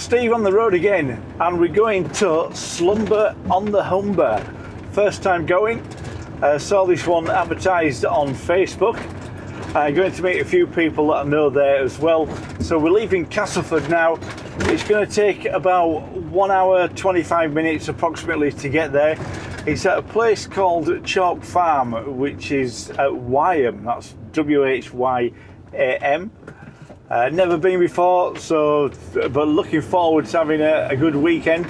Steve on the road again, and we're going to Slumber on the Humber. First time going. Saw this one advertised on Facebook. Going to meet a few people that I know there as well. So we're leaving Castleford now. It's going to take about 1 hour, 25 minutes approximately to get there. It's at a place called Chalk Farm, which is at Wyham. That's W-H-Y-A-M. Never been before, but looking forward to having a good weekend.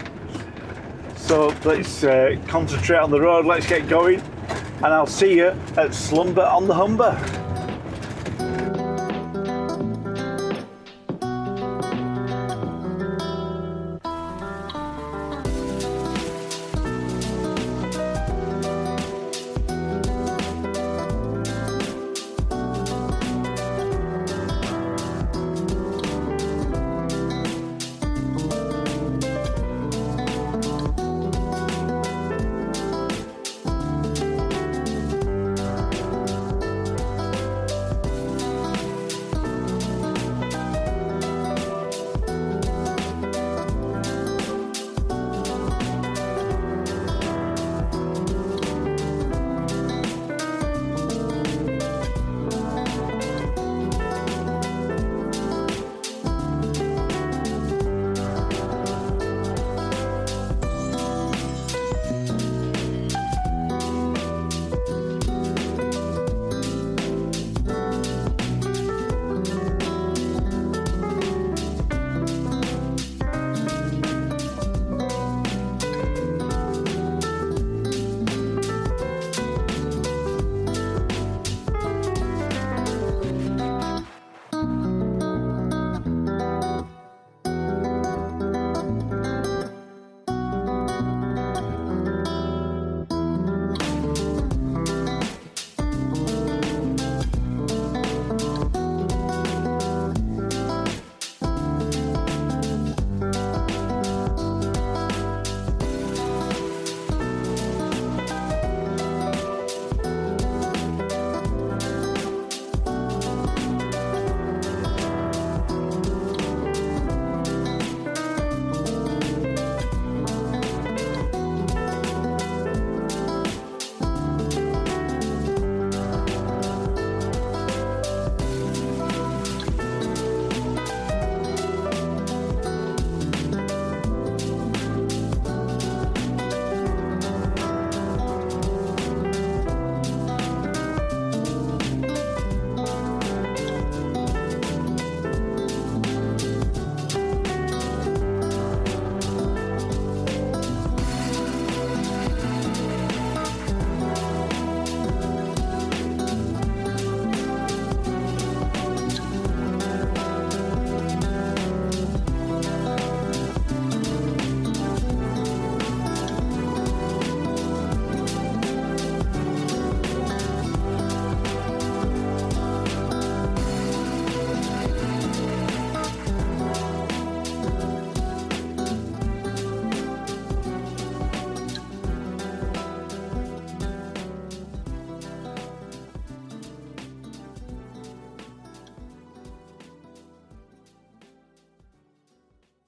So let's concentrate on the road, let's get going, and I'll see you at Slumber on the Humber.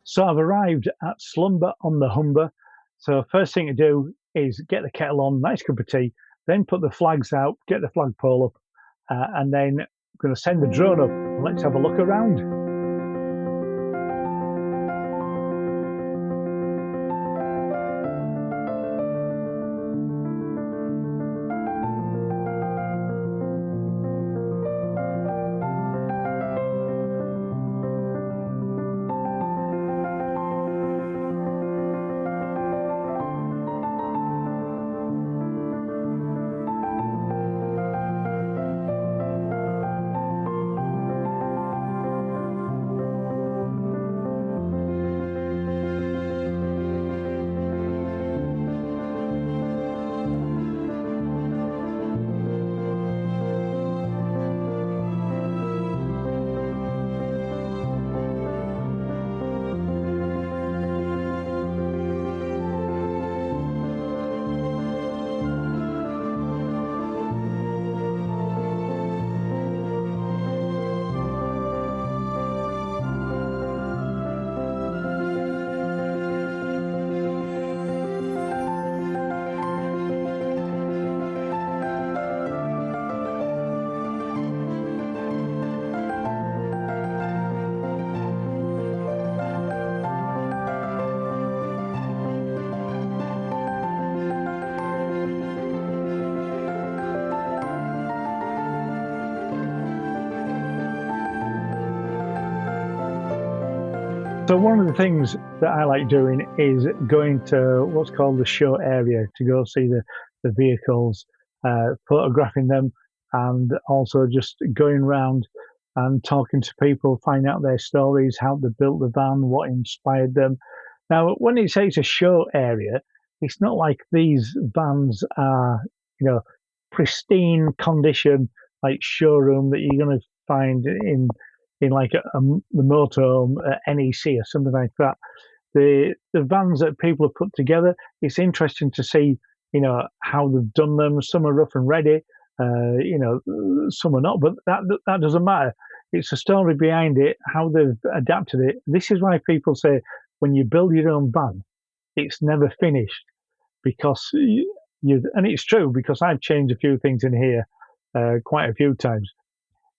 So I've arrived at Slumber on the Humber. So first thing to do is get the kettle on, nice cup of tea, then put the flags out, get the flagpole up, and then I'm going to send the drone up. Let's have a look around. So one of the things that I like doing is going to what's called the show area to go see the vehicles, photographing them, and also just going around and talking to people, finding out their stories, how they built the van, what inspired them. Now, when you say it's a show area, it's not like these vans are, pristine condition, like showroom that you're going to find in like the motorhome at NEC or something like that. The vans that people have put together, it's interesting to see, how they've done them. Some are rough and ready, some are not, but that doesn't matter. It's the story behind it, how they've adapted it. This is why people say when you build your own van, it's never finished, because and it's true, because I've changed a few things in here quite a few times.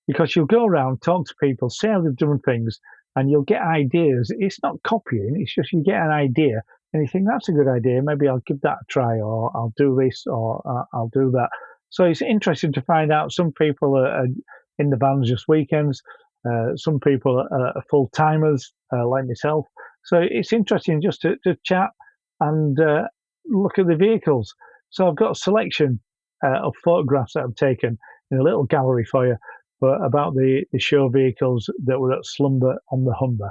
Because you'll go around, talk to people, see how they've done things, and you'll get ideas. It's not copying, it's just you get an idea and you think, that's a good idea, maybe I'll give that a try, or I'll do this, or I'll do that. So it's interesting to find out some people are in the vans just weekends, some people are full-timers like myself. So it's interesting just to chat and look at the vehicles. So I've got a selection of photographs that I've taken in a little gallery for you, about the show vehicles that were at Slumber on the Humber.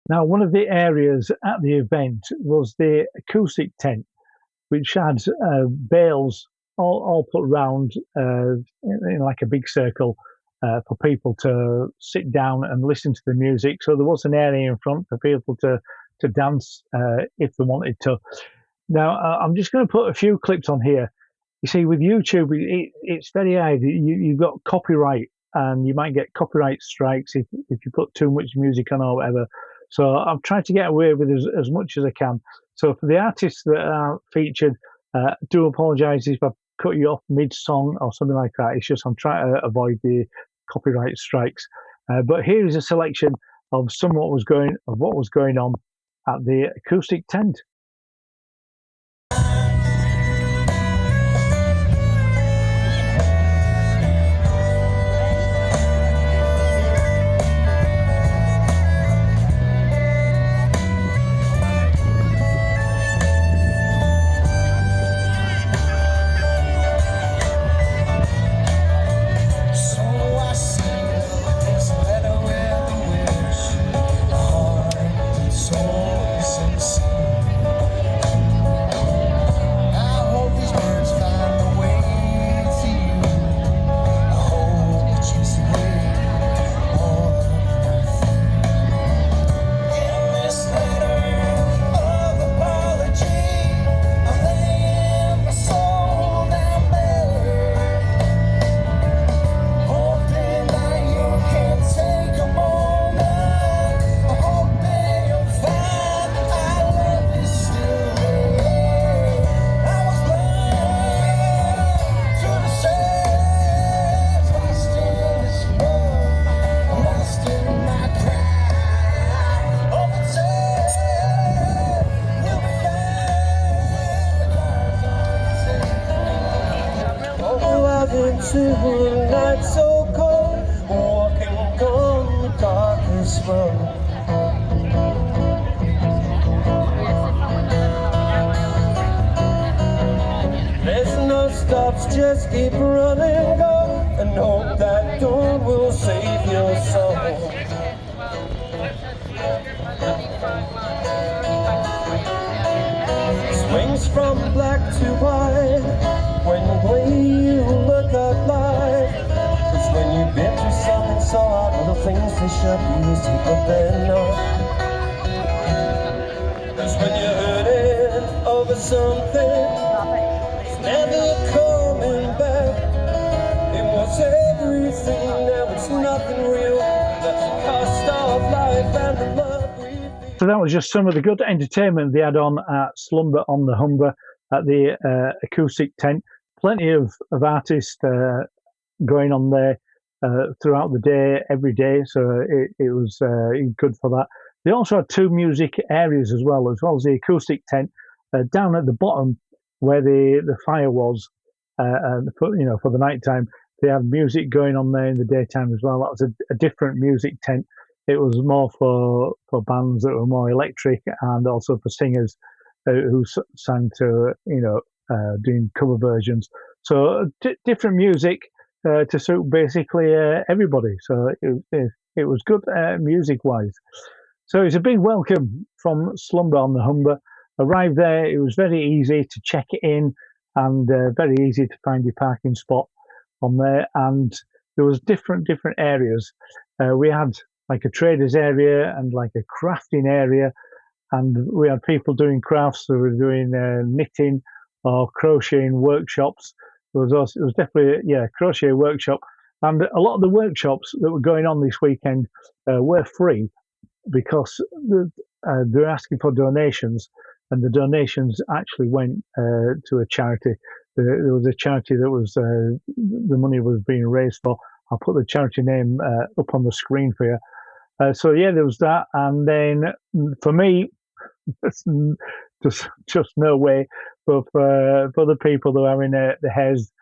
Now, one of the areas at the event was the acoustic tent, which had bales all put round in like a big circle for people to sit down and listen to the music. So there was an area in front for people to dance if they wanted to. Now, I'm just going to put a few clips on here. You see, with YouTube, it's very hard. You've got copyright, and you might get copyright strikes if you put too much music on or whatever. So I'm trying to get away with as much as I can. So for the artists that are featured, do apologise if I've cut you off mid-song or something like that. It's just I'm trying to avoid the copyright strikes. But here is a selection of what was going on at the acoustic tent. to a night so cold, walking on the darkest road. There's no stops, just keep running, go, and hope that dawn will save your soul. Swings from black to white, when you look at life. Cause when you've been through something so hard, little things they should be easy, but they're not. Cause when you're hurting over something, it's never coming back. It was everything, now it's nothing real. That's the cost of life and the love we feel. So that was just some of the good entertainment they had on at Slumber on the Humber at the acoustic tent. Plenty of artists going on there throughout the day, every day, so it was good for that. They also had two music areas as well as the acoustic tent. Down at the bottom where the fire was, for the night time, they had music going on there in the daytime as well. That was a different music tent. It was more for bands that were more electric, and also for singers who sang to doing cover versions. So different music to suit basically everybody. So it was good music wise. So it's a big welcome from Slumber on the Humber. Arrived there, it was very easy to check in, and very easy to find your parking spot on there. And there was different areas. We had like a traders area and like a crafting area, and we had people doing crafts. They were doing knitting or crocheting workshops. It was definitely a crochet workshop, and a lot of the workshops that were going on this weekend were free, because they're asking for donations, and the donations actually went to a charity. There was a charity that was the money was being raised for. I'll put the charity name up on the screen for you. So yeah, there was that, and then for me, just no way. But for the people who are having the hairs,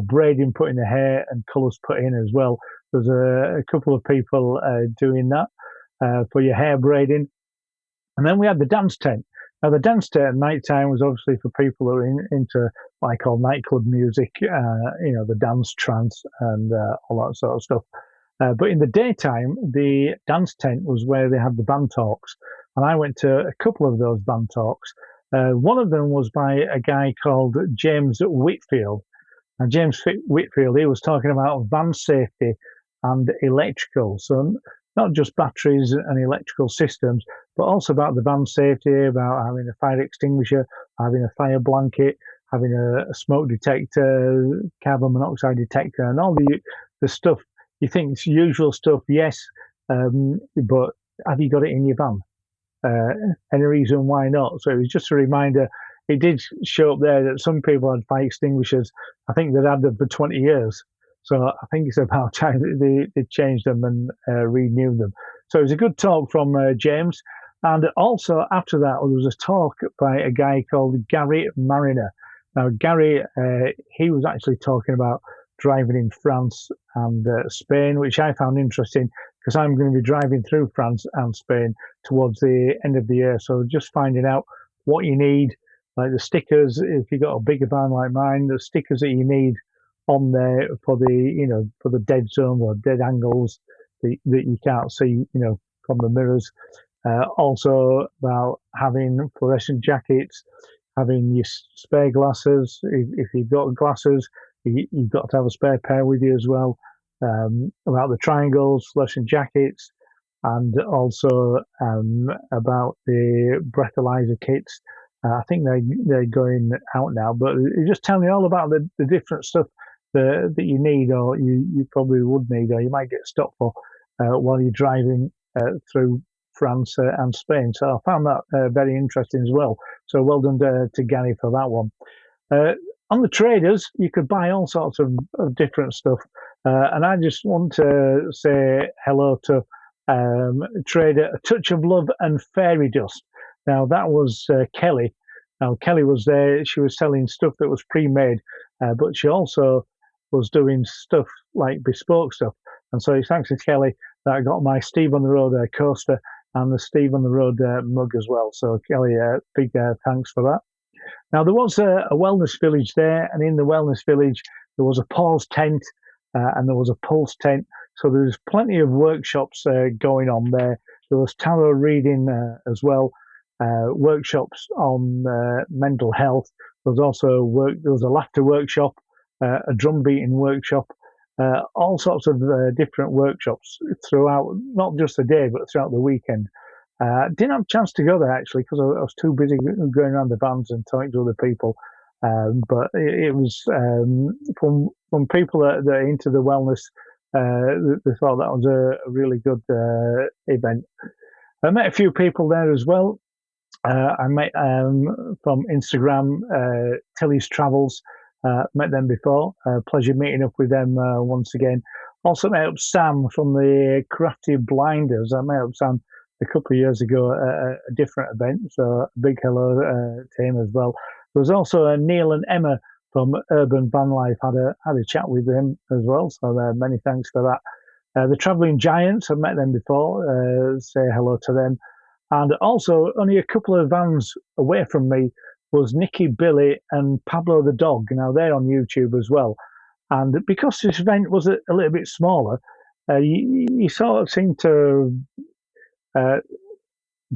braiding, putting the hair and colours put in as well. There's a couple of people doing that for your hair braiding. And then we had the dance tent. Now the dance tent at night time was obviously for people who are into what I call nightclub music, the dance, trance, and all that sort of stuff. But in the daytime, the dance tent was where they had the band talks, and I went to a couple of those band talks. One of them was by a guy called James Whitfield. And James Whitfield, he was talking about van safety and electrical. So not just batteries and electrical systems, but also about the van safety, about having a fire extinguisher, having a fire blanket, having a smoke detector, carbon monoxide detector, and all the stuff. You think it's usual stuff, yes, but have you got it in your van? Any reason why not? So it was just a reminder. It did show up there that some people had fire extinguishers. I think they'd had them for 20 years. So I think it's about time that they changed them and renewed them. So it was a good talk from James. And also after that, there was a talk by a guy called Gary Mariner. Now, Gary, he was actually talking about driving in France and Spain, which I found interesting, because I'm going to be driving through France and Spain towards the end of the year. So just finding out what you need, like the stickers, if you've got a bigger van like mine, the stickers that you need on there for the dead zone or dead angles that you can't see, from the mirrors. Also about having fluorescent jackets, having your spare glasses. If you've got glasses, you've got to have a spare pair with you as well. About the triangles, fluorescent jackets, and also about the breathalyzer kits. I think they're going out now, but it just tell me all about the different stuff that you need, or you probably would need, or you might get stopped for while you're driving through France and Spain. So I found that very interesting as well. So well done to Gary for that one. On the traders, you could buy all sorts of different stuff. And I just want to say hello to trader A Touch of Love and Fairy Dust. Now, that was Kelly. Now, Kelly was there. She was selling stuff that was pre-made, but she also was doing stuff like bespoke stuff. And so it's thanks to Kelly that I got my Steve on the Road coaster and the Steve on the Road mug as well. So Kelly, big thanks for that. Now there was a wellness village there, and in the wellness village there was a pause tent and there was a pulse tent. So there's plenty of workshops going on there. There was tarot reading as well, workshops on mental health. There was also there was a laughter workshop, a drum beating workshop, all sorts of different workshops throughout, not just the day, but throughout the weekend. Didn't have a chance to go there actually because I was too busy going around the vans and talking to other people. But it was from people that are into the wellness. They thought that was a really good event. I met a few people there as well. I met from Instagram, Tilly's Travels. Met them before. Pleasure meeting up with them once again. Also met up Sam from the Crafty Blinders. I met up Sam a couple of years ago at a different event. So a big hello to him as well. There was also Neil and Emma from Urban Van Life. Had a chat with them as well. So many thanks for that. The Travelling Giants, I've met them before. Say hello to them. And also only a couple of vans away from me was Nicky, Billy and Pablo the dog. Now they're on YouTube as well. And because this event was a little bit smaller, you sort of seemed to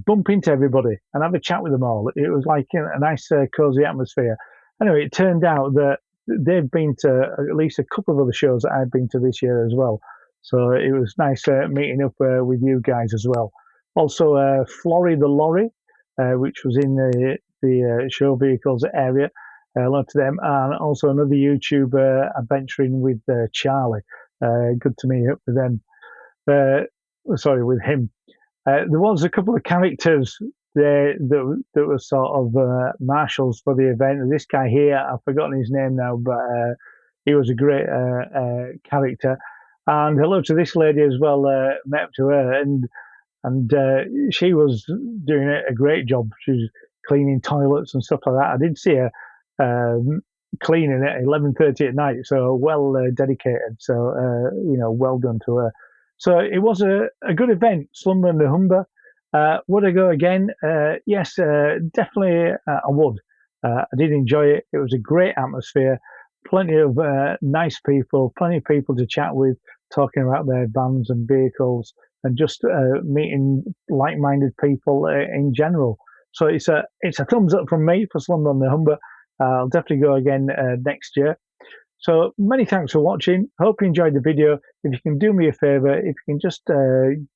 bump into everybody and have a chat with them all. It was like a nice cozy atmosphere. Anyway, it turned out that they've been to at least a couple of other shows that I've been to this year as well. So it was nice meeting up with you guys as well. Also, Florrie the Lorry, which was in the show vehicles area. Hello to them. And also another YouTuber adventuring with Charlie. Good to meet up with them. Sorry, with him. There was a couple of characters there that were sort of marshals for the event. This guy here, I've forgotten his name now, but he was a great character. And hello to this lady as well. Met up to her, and she was doing a great job. She was cleaning toilets and stuff like that. I did see her cleaning at 11:30 at night, so well dedicated. So well done to her. So it was a good event, Slumber on the Humber. Would I go again? Yes, definitely I would. I did enjoy it. It was a great atmosphere, plenty of nice people, plenty of people to chat with, talking about their vans and vehicles, and just meeting like-minded people in general. So it's a thumbs up from me for Slumber on the Humber. I'll definitely go again next year. So many thanks for watching. Hope you enjoyed the video. If you can do me a favor, if you can just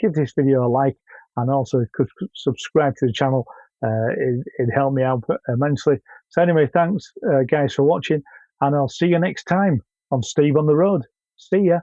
give this video a like, and also could subscribe to the channel, it'd help me out immensely. So anyway, thanks guys for watching, and I'll see you next time on Steve on the Road. See ya.